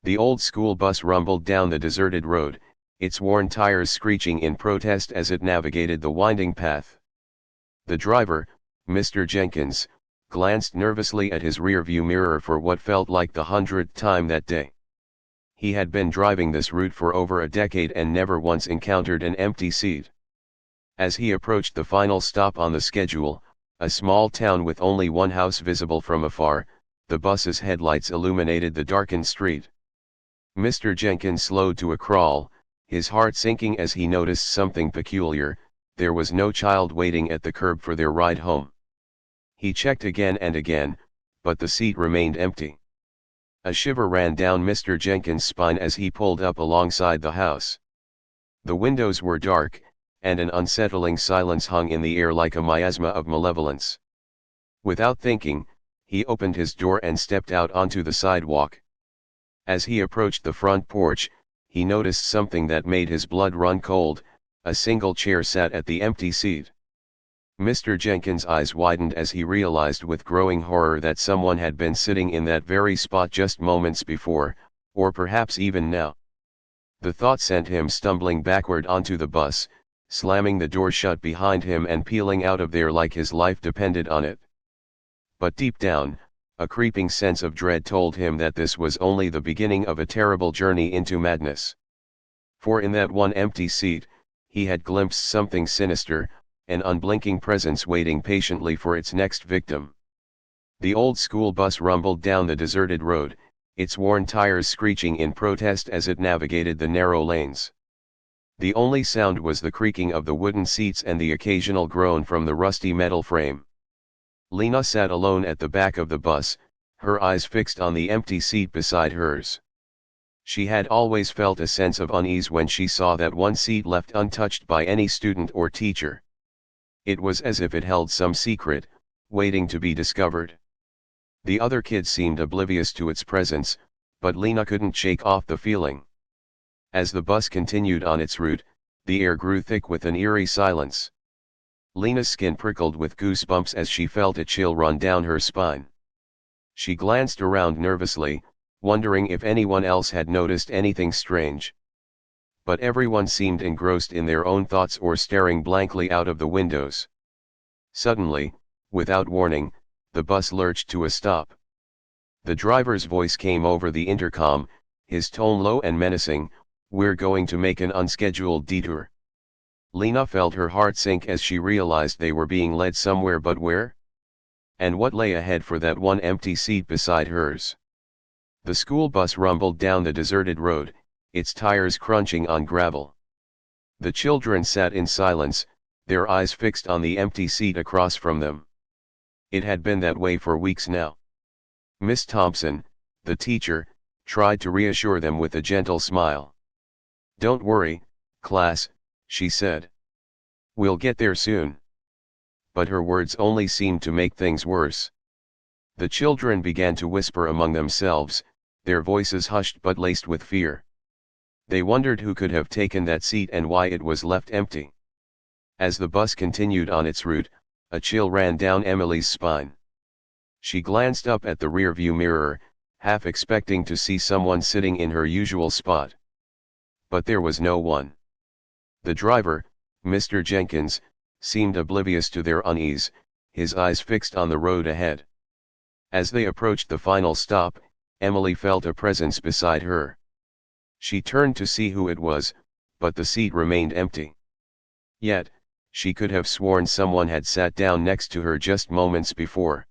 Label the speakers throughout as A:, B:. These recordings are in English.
A: The old school bus rumbled down the deserted road, its worn tires screeching in protest as it navigated the winding path. The driver, Mr. Jenkins, glanced nervously at his rearview mirror for what felt like the 100th time that day. He had been driving this route for over a decade and never once encountered an empty seat. As he approached the final stop on the schedule, a small town with only one house visible from afar, the bus's headlights illuminated the darkened street. Mr. Jenkins slowed to a crawl, his heart sinking as he noticed something peculiar. There was no child waiting at the curb for their ride home. He checked again and again, but the seat remained empty. A shiver ran down Mr. Jenkins' spine as he pulled up alongside the house. The windows were dark, and an unsettling silence hung in the air like a miasma of malevolence. Without thinking, he opened his door and stepped out onto the sidewalk. As he approached the front porch, he noticed something that made his blood run cold. A single chair sat at the empty seat. Mr. Jenkins' eyes widened as he realized with growing horror that someone had been sitting in that very spot just moments before, or perhaps even now. The thought sent him stumbling backward onto the bus, slamming the door shut behind him and peeling out of there like his life depended on it. But deep down, a creeping sense of dread told him that this was only the beginning of a terrible journey into madness. For in that one empty seat, he had glimpsed something sinister, an unblinking presence waiting patiently for its next victim. The old school bus rumbled down the deserted road, its worn tires screeching in protest as it navigated the narrow lanes. The only sound was the creaking of the wooden seats and the occasional groan from the rusty metal frame. Lena sat alone at the back of the bus, her eyes fixed on the empty seat beside hers. She had always felt a sense of unease when she saw that one seat left untouched by any student or teacher. It was as if it held some secret, waiting to be discovered. The other kids seemed oblivious to its presence, but Lena couldn't shake off the feeling. As the bus continued on its route, the air grew thick with an eerie silence. Lena's skin prickled with goosebumps as she felt a chill run down her spine. She glanced around nervously, wondering if anyone else had noticed anything strange. But everyone seemed engrossed in their own thoughts or staring blankly out of the windows. Suddenly, without warning, the bus lurched to a stop. The driver's voice came over the intercom, his tone low and menacing. "We're going to make an unscheduled detour." Lena felt her heart sink as she realized they were being led somewhere, but where? And what lay ahead for that one empty seat beside hers? The school bus rumbled down the deserted road, its tires crunching on gravel. The children sat in silence, their eyes fixed on the empty seat across from them. It had been that way for weeks now. Miss Thompson, the teacher, tried to reassure them with a gentle smile. "Don't worry, class," she said. "We'll get there soon." But her words only seemed to make things worse. The children began to whisper among themselves, their voices hushed but laced with fear. They wondered who could have taken that seat and why it was left empty. As the bus continued on its route, a chill ran down Emily's spine. She glanced up at the rearview mirror, half expecting to see someone sitting in her usual spot. But there was no one. The driver, Mr. Jenkins, seemed oblivious to their unease, his eyes fixed on the road ahead. As they approached the final stop, Emily felt a presence beside her. She turned to see who it was, but the seat remained empty. Yet, she could have sworn someone had sat down next to her just moments before.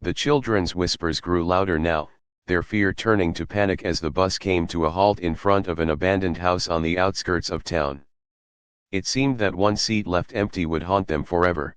A: The children's whispers grew louder now, their fear turning to panic as the bus came to a halt in front of an abandoned house on the outskirts of town. It seemed that one seat left empty would haunt them forever.